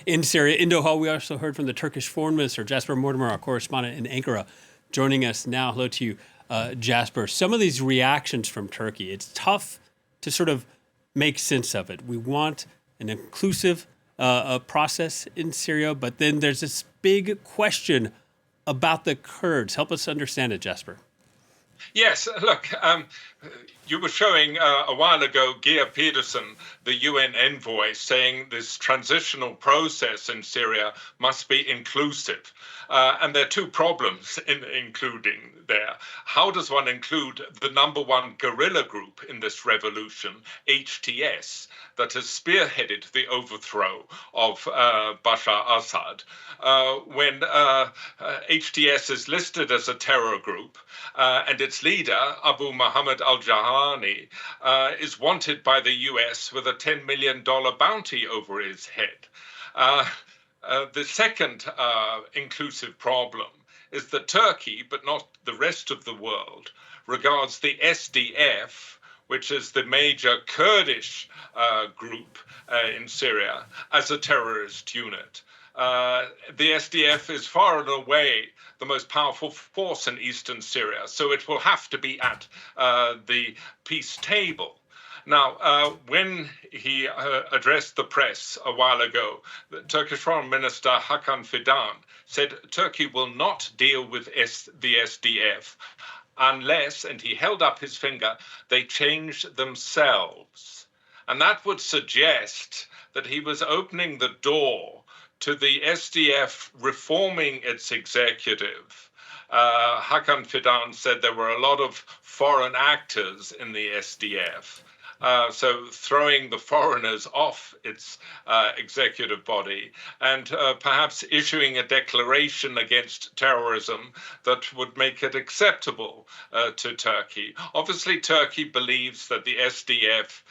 in Syria. In Doha, we also heard from the Turkish Foreign Minister, Jasper Mortimer, our correspondent in Ankara, joining us now. Hello to you, Jasper. Some of these reactions from Turkey, it's tough to sort of make sense of it. We want an inclusive process in Syria, but then there's this big question about the Kurds. Help us understand it, Jasper. Yes, look, you were showing a while ago Geir Pedersen, the UN envoy, saying this transitional process in Syria must be inclusive. And there are two problems in including there. How does one include the number one guerrilla group in this revolution, HTS, that has spearheaded the overthrow of Bashar al-Assad, when HTS is listed as a terror group and its leader, Abu Muhammad al-Jahani, is wanted by the US with a $10 million bounty over his head. The second inclusive problem is that Turkey, but not the rest of the world, regards the SDF, which is the major Kurdish group in Syria, as a terrorist unit. The SDF is far and away the most powerful force in eastern Syria, so it will have to be at the peace table. Now, when he addressed the press a while ago, the Turkish Foreign Minister Hakan Fidan said Turkey will not deal with the SDF unless, and he held up his finger, they change themselves. And that would suggest that he was opening the door to the SDF reforming its executive. Hakan Fidan said there were a lot of foreign actors in the SDF. So throwing the foreigners off its executive body and perhaps issuing a declaration against terrorism that would make it acceptable to Turkey. Obviously, Turkey believes that the SDF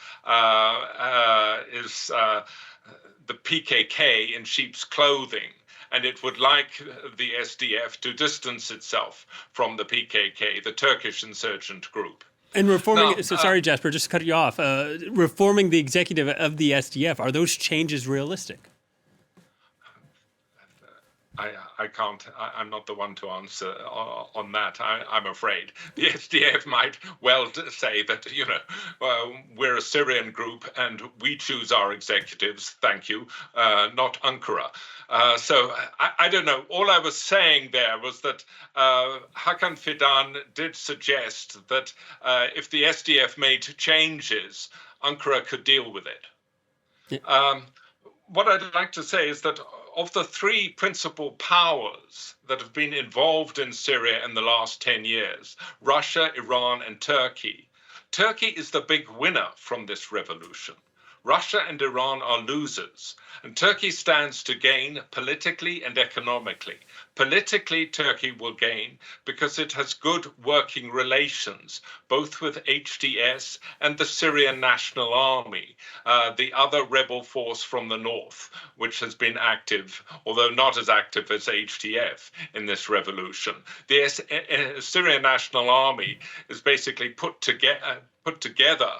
is the PKK in sheep's clothing, and it would like the SDF to distance itself from the PKK, the Turkish insurgent group. And reforming, sorry, Jasper, just to cut you off, reforming the executive of the SDF, are those changes realistic? I can't, I'm not the one to answer on that, I'm afraid. The SDF might well say that, we're a Syrian group and we choose our executives, thank you, not Ankara. So I don't know. All I was saying there was that Hakan Fidan did suggest that if the SDF made changes, Ankara could deal with it. Yeah. What I'd like to say is that of the three principal powers that have been involved in Syria in the last 10 years, Russia, Iran, and Turkey, Turkey is the big winner from this revolution. Russia and Iran are losers, and Turkey stands to gain politically and economically. Politically, Turkey will gain because it has good working relations, both with HTS and the Syrian National Army, the other rebel force from the north, which has been active, although not as active as HTF in this revolution. The Syrian National Army is basically put together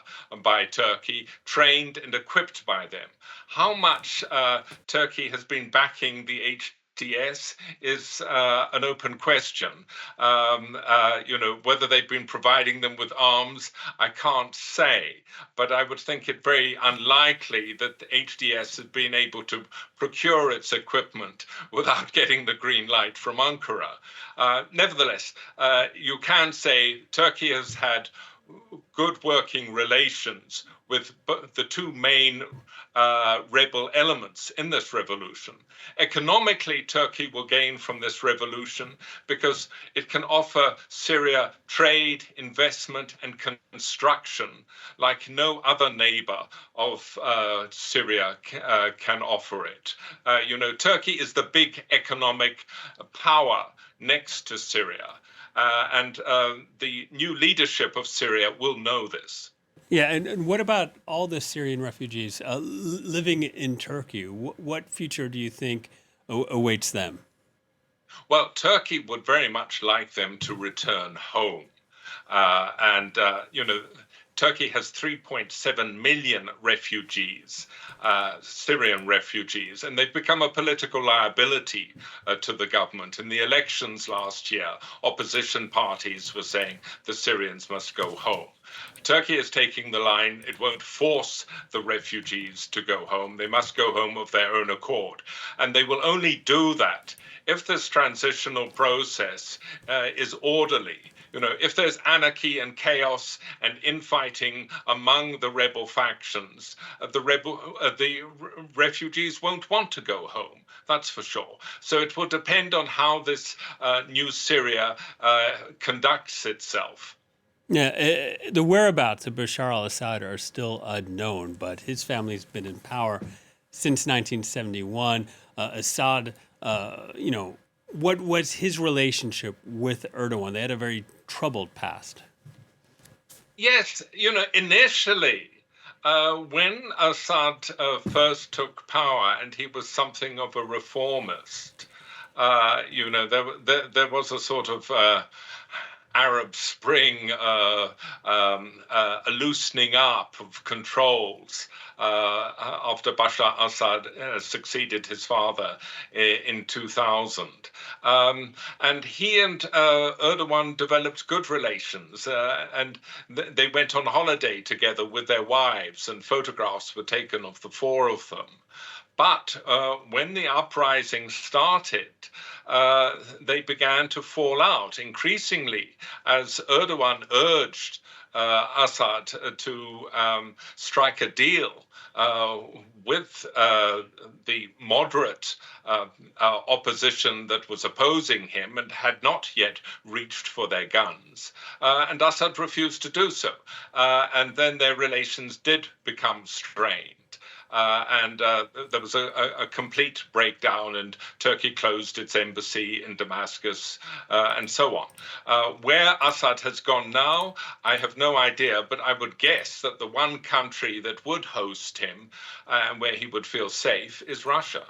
by Turkey, trained and equipped by them. How much Turkey has been backing the HTS is an open question. Whether they've been providing them with arms, I can't say. But I would think it very unlikely that the HTS has been able to procure its equipment without getting the green light from Ankara. Nevertheless, you can say Turkey has had good working relations with the two main rebel elements in this revolution. Economically, Turkey will gain from this revolution because it can offer Syria trade, investment, and construction like no other neighbor of Syria can offer it. Turkey is the big economic power next to Syria. And the new leadership of Syria will know this. Yeah, and what about all the Syrian refugees living in Turkey? What future do you think awaits them? Well, Turkey would very much like them to return home. Turkey has 3.7 million refugees, Syrian refugees, and they've become a political liability to the government. In the elections last year, opposition parties were saying the Syrians must go home. Turkey is taking the line, it won't force the refugees to go home. They must go home of their own accord. And they will only do that if this transitional process is orderly. If there's anarchy and chaos and infighting among the rebel factions, the refugees won't want to go home. That's for sure. So it will depend on how this new Syria conducts itself. Yeah, the whereabouts of Bashar al-Assad are still unknown, but his family's been in power since 1971. Assad, what was his relationship with Erdogan? They had a very troubled past. Yes, initially, when Assad first took power, and he was something of a reformist, there was a sort of Arab Spring, a loosening up of controls after Bashar al-Assad succeeded his father in 2000. And he and Erdogan developed good relations, and they went on holiday together with their wives, and photographs were taken of the four of them. But when the uprising started, they began to fall out increasingly as Erdogan urged Assad to strike a deal with the moderate opposition that was opposing him and had not yet reached for their guns. And Assad refused to do so. And then their relations did become strained. And there was a complete breakdown, and Turkey closed its embassy in Damascus, and so on. Where Assad has gone now, I have no idea, but I would guess that the one country that would host him and where he would feel safe is Russia.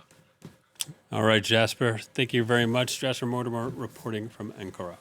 All right, Jasper. Thank you very much. Jasper Mortimer reporting from Ankara.